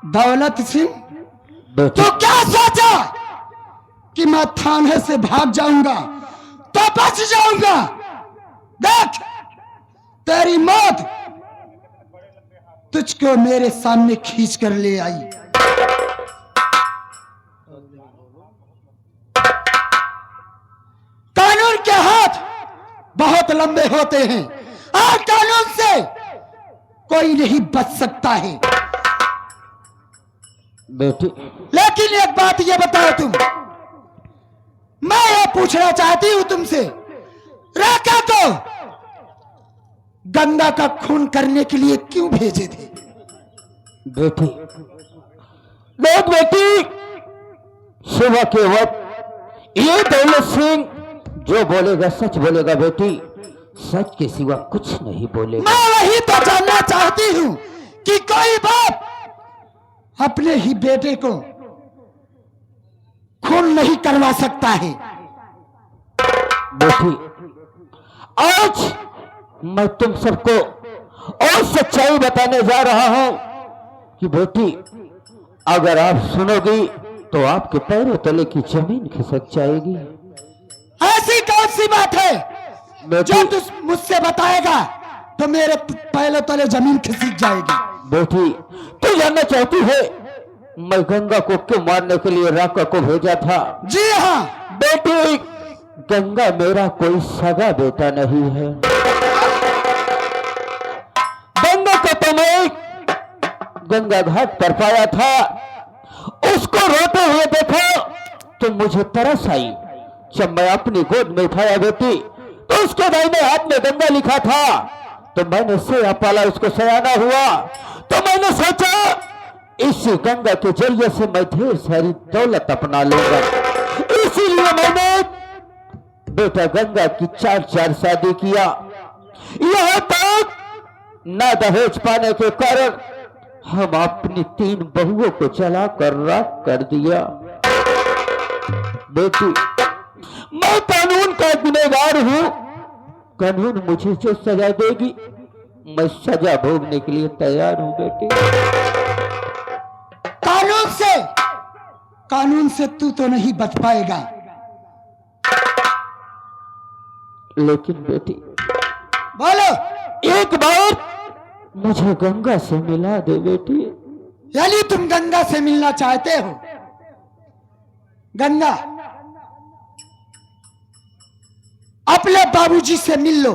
दौलत सिंह तो क्या सोचा कि मैं थाने से भाग जाऊंगा तो बच जाऊंगा? देख, तेरी मौत तुझको मेरे सामने खींच कर ले आई। कानून के हाथ बहुत लंबे होते हैं और कानून से कोई नहीं बच सकता है। बेटी, लेकिन एक बात ये बताओ तुम, मैं ये पूछना चाहती हूं तुमसे, राका को गंगा का खून करने के लिए क्यों भेजे थे? बेटी, देख बेटी, सुबह के वक्त ये दौलत सिंह जो बोलेगा सच बोलेगा बेटी, सच के सिवा कुछ नहीं बोलेगा। मैं वही तो जानना चाहती हूं कि कोई बाप अपने ही बेटे को खून नहीं करवा सकता है। बेटी, आज मैं तुम सबको और सच्चाई बताने जा रहा हूं कि बेटी, अगर आप सुनोगी तो आपके पैरों तले की जमीन खिसक जाएगी। ऐसी कौन सी बात है जो तू मुझसे बताएगा तो मेरे पैरों तले जमीन खिसक जाएगी? बेटी, तू जानना चाहती है मैं गंगा को क्यों मारने के लिए राका को भेजा था? जी हाँ बेटी, गंगा मेरा कोई सगा बेटा नहीं है। गंगा को तो मैं गंगा घाट पर पाया था, उसको रोते हुए देखा तो मुझे तरस आई। जब मैं अपनी गोद में उठाया बेटी तो उसके दाहिने हाथ में गंगा लिखा था, तो मैंने सेया पाला, उसको सयाना हुआ तो मैंने सोचा इसी गंगा के जरिए से मैं ढेर सारी दौलत अपना लूंगा। इसीलिए मैंने बेटा गंगा की 4 शादी किया। यहां तक ना दहेज पाने के कारण हम अपनी 3 बहुओं को जला कर राख कर दिया। बेटी, मैं कानून का गुनहगार हूं, कानून मुझे जो सजा देगी मैं सजा भोगने के लिए तैयार हूं। बेटी, कानून से तू तो नहीं बच पाएगा। लेकिन बेटी, बोलो, एक बार मुझे गंगा से मिला दे बेटी। यानी तुम गंगा से मिलना चाहते हो? गंगा, अपने बाबूजी से मिल लो।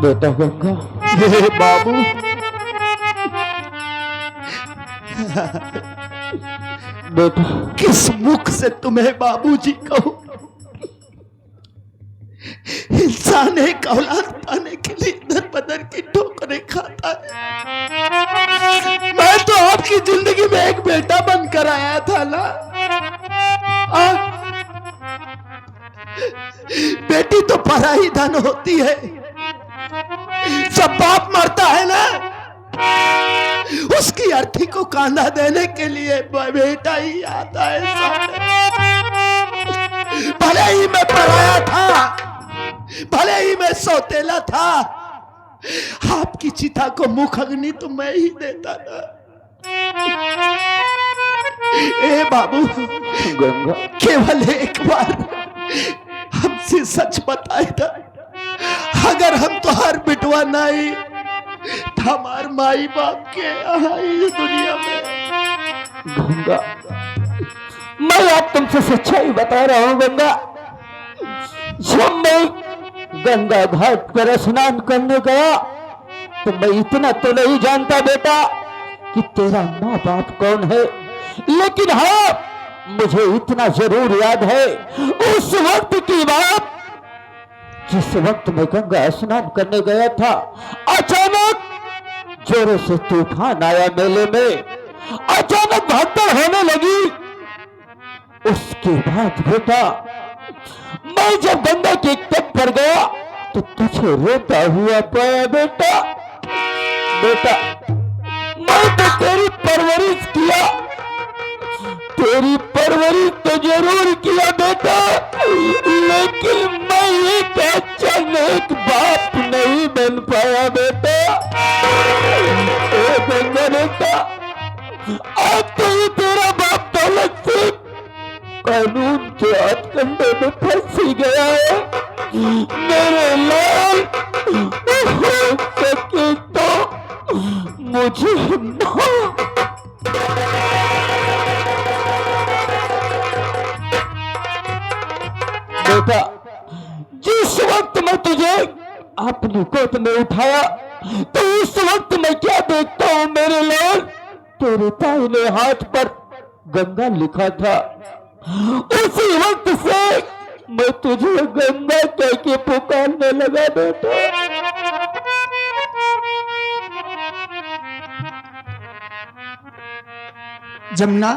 बेटा गंगा, हे बाबू, बेटा किस मुख से तुम्हें बाबूजी कहूं? इंसान एक औलाद पाने के लिए दर बदर की ठोकरें खाता है। मैं तो आपकी जिंदगी में एक बेटा बनकर आया था ना। बेटी तो पराई धन होती है। जब बाप मरता है ना, उसकी अर्थी को कांधा देने के लिए बेटा ही आता है सामने। भले ही मैं पराया था, भले ही मैं सौतेला था, आपकी चिता को मुख अग्नि तो मैं ही देता था। ए बाबू गंगा, केवल एक बार हमसे सच बताए था। अगर हम तो हर बिटवा नहीं, हमार माई बाप के यहाँ इस दुनिया में। गंगा, मैं आप तुमसे सच्चाई बता रहा हूं। गंगा, जब मैं गंगा घाट पर स्नान करने गया तो मैं इतना तो नहीं जानता बेटा कि तेरा माँ बाप कौन है, लेकिन हाँ, मुझे इतना जरूर याद है उस वक्त की बात जिस वक्त मैं गंगा स्नान करने गया था। अचानक जोरों से तूफान आया मेले में, अचानक भगदड़ होने लगी। उसके बाद बेटा, मैं जब गंगा के तट पर गया तो तुझे रोता हुआ पाया बेटा। बेटा, मैं तो तेरी परवरिश किया, तेरी परवरिश तो जरूर किया बेटा, लेकिन मैं एक अच्छा नेक बाप नहीं बन पाया बेटा। ए गंगा बेटा, अब तो ये तेरा बाप दौलत से कानून के हथकंडे में फंसी गया है। मेरे लाल, हो सके तो मुझे बेटा, जिस वक्त मैं तुझे अपनी गोद में उठाया तो उस वक्त मैं क्या देखता हूं मेरे लाल, तेरे दाहिने हाथ पर गंगा लिखा था। उसी वक्त से मैं तुझे गंगा कह के पुकारने लगा बेटा। जमुना,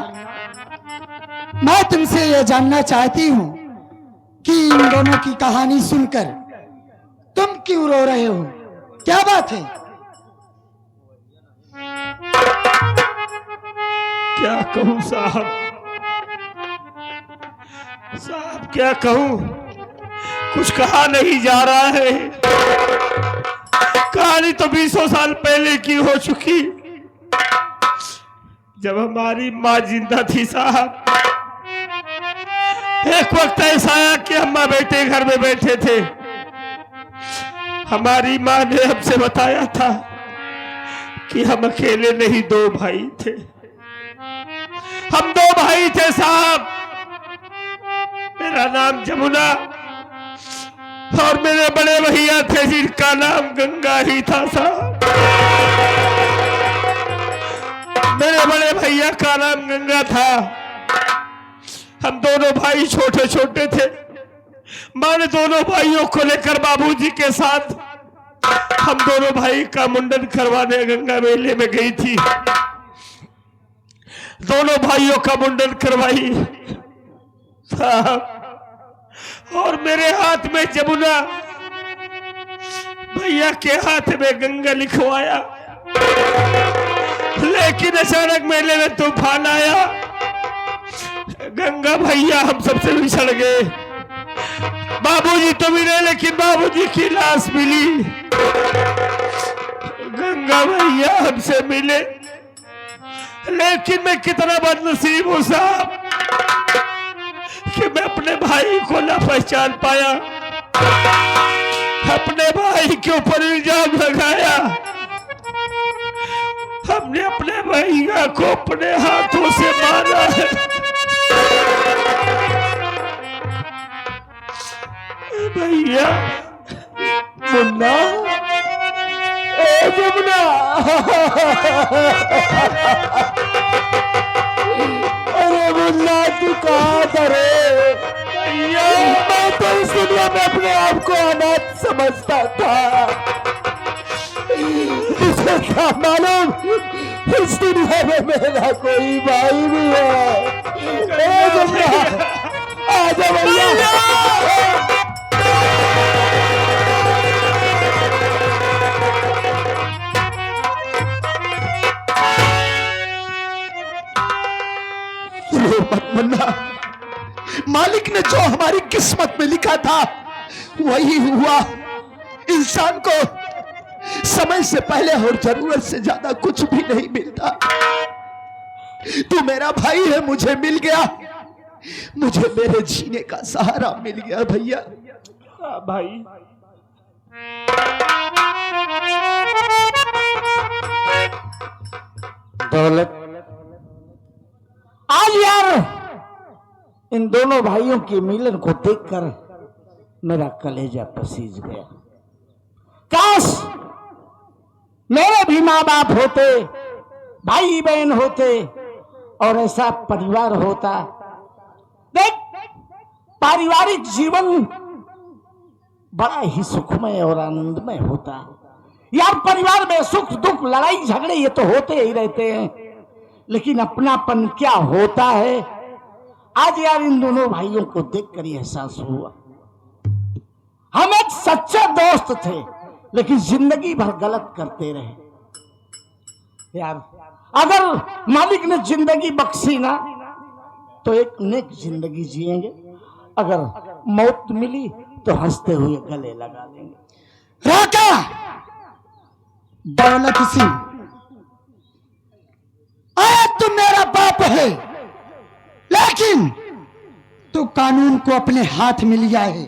मैं तुमसे यह जानना चाहती हूँ कि इन दोनों की कहानी सुनकर तुम क्यों रो रहे हो? क्या बात है? क्या कहूं साहब, साहब क्या कहूं, कुछ कहा नहीं जा रहा है। कहानी तो 20 साल पहले की हो चुकी, जब हमारी माँ जिंदा थी साहब। एक वक्त ऐसा आया कि अम्मा बेटे घर में बैठे थे। हमारी माँ ने हमसे बताया था कि हम अकेले नहीं, 2 भाई थे। हम 2 भाई थे साहब। मेरा नाम जमुना और मेरे बड़े भैया थे जिनका नाम गंगा ही था साहब। मेरे बड़े भैया का नाम गंगा था। हम दोनों भाई छोटे छोटे थे। माँ ने दोनों भाइयों को लेकर बाबूजी के साथ हम दोनों भाई का मुंडन करवाने गंगा मेले में गई थी। दोनों भाइयों का मुंडन करवाई साहब, और मेरे हाथ में जमुना, भैया के हाथ में गंगा लिखवाया। लेकिन अचानक मेले में तूफान आया, गंगा भैया हम सबसे बिछड़ गए। बाबूजी तो मिले, लेकिन बाबूजी की लाश मिली। गंगा भैया हमसे मिले, लेकिन मैं कितना बदनसीब हूं साहब कि मैं अपने भाई को ना पहचान पाया। अपने भाई के ऊपर इल्जाम लगाया। हमने अपने भैया को अपने हाथों से मारा है। भैया, मुन्ना, ए जमुना, अरे मुन्ना तू कहाँ था रे? भैया, मैं तो इस दुनिया में अपने आप को अनाथ समझता था। मुझे क्या मालूम इस दुनिया में मेरा कोई भाई भी है। ए जमुना, आजा भैया। मन्ना, मालिक ने जो हमारी किस्मत में लिखा था वही हुआ। इंसान को समय से पहले और जरूरत से ज्यादा कुछ भी नहीं मिलता। तू मेरा भाई है, मुझे मिल गया, मुझे मेरे जीने का सहारा मिल गया भैया। भाई, दौलत, आज यार इन दोनों भाइयों के मिलन को देखकर मेरा कलेजा पसीज गया। काश मेरे भी माँ बाप होते, भाई बहन होते और ऐसा परिवार होता। देख, पारिवारिक जीवन बड़ा ही सुखमय और आनंदमय होता। यार परिवार में सुख दुख लड़ाई झगड़े ये तो होते ही रहते हैं, लेकिन अपनापन क्या होता है आज यार इन दोनों भाइयों को देखकर ये एहसास हुआ। हम एक सच्चे दोस्त थे, लेकिन जिंदगी भर गलत करते रहे। यार अगर मालिक ने जिंदगी बख्शी ना तो एक नेक जिंदगी जिएंगे, अगर मौत मिली तो हंसते हुए गले लगा लेंगे। राका दौलत सिंह, आज तू मेरा बाप है, लेकिन तू कानून को अपने हाथ में लिया है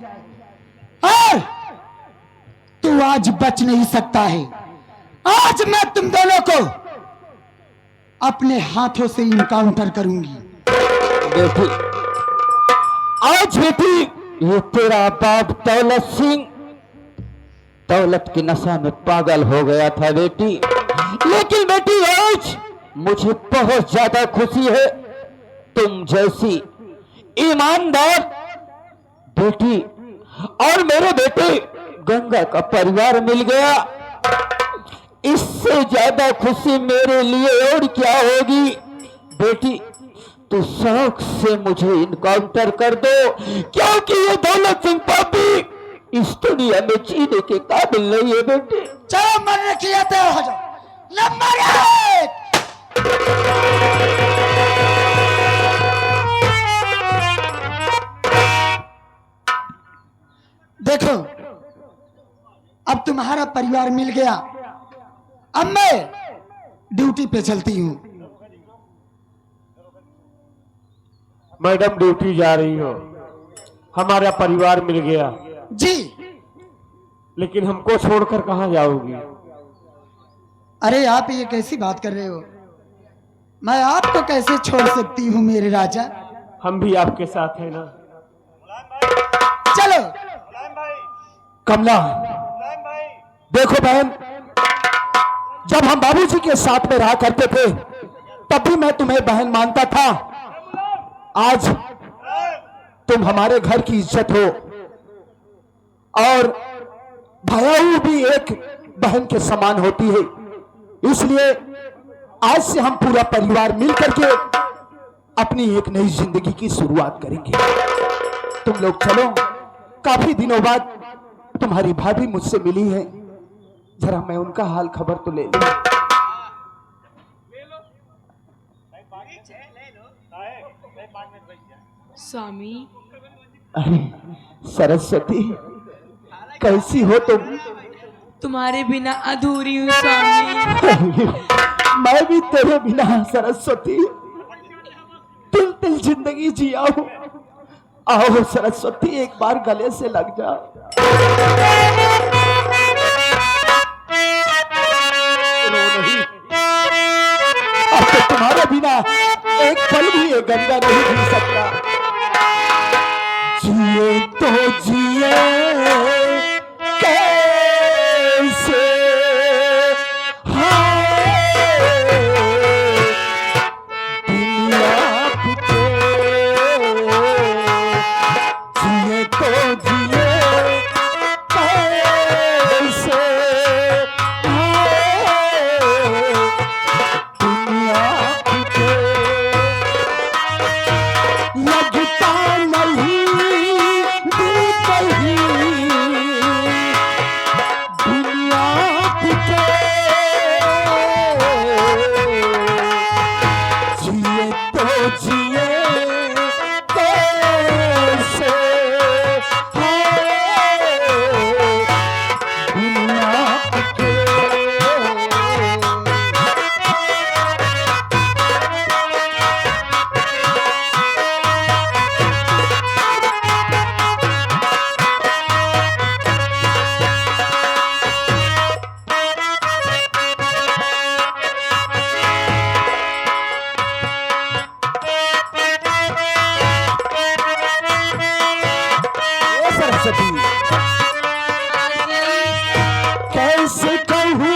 और तू आज बच नहीं सकता है। आज मैं तुम दोनों को अपने हाथों से इनकाउंटर करूंगी। बेटी, आज बेटी ये तेरा बाप दौलत सिंह दौलत की नशा में पागल हो गया था बेटी, लेकिन बेटी आज मुझे बहुत ज्यादा खुशी है तुम जैसी ईमानदार बेटी और मेरे बेटे गंगा का परिवार मिल गया। इससे ज्यादा खुशी मेरे लिए और क्या होगी। बेटी तू शौक से मुझे इनकाउंटर कर दो, क्योंकि ये दौलत सिंह पापी इस दुनिया में जीने के काबिल नहीं है। बेटी चलो मरने के लिए तैयार हो जाओ। नंबर 1 देखो, अब तुम्हारा परिवार मिल गया। अब मैं ड्यूटी पे चलती हूँ। मैडम ड्यूटी जा रही हो, हमारा परिवार मिल गया, जी। लेकिन हमको छोड़कर कहाँ जाओगी? अरे आप ये कैसी बात कर रहे हो? मैं आपको कैसे छोड़ सकती हूँ मेरे राजा? हम भी आपके साथ हैं ना। चलो। कमला, देखो बहन, जब हम बाबूजी के साथ में रहा करते थे तब भी मैं तुम्हें बहन मानता था। आज तुम हमारे घर की इज्जत हो और भयाऊ भी एक बहन के समान होती है, इसलिए आज से हम पूरा परिवार मिलकर के अपनी एक नई जिंदगी की शुरुआत करेंगे। तुम लोग चलो, काफी दिनों बाद तुम्हारी भाभी मुझसे मिली है, जरा मैं उनका हाल खबर तो ले लूं। स्वामी, अरे सरस्वती, कैसी हो तुम? तुम्हारे बिना अधूरी हूँ स्वामी। मैं भी तेरे बिना सरस्वती तिल तिल जिंदगी जिया हूं। आओ सरस्वती, एक बार गले से लग जा। रो नहीं, अब तो तुम्हारे बिना एक पल भी ये गंगा नहीं जी सकता। जिए तो जिए कैसे, कैसे कहूँ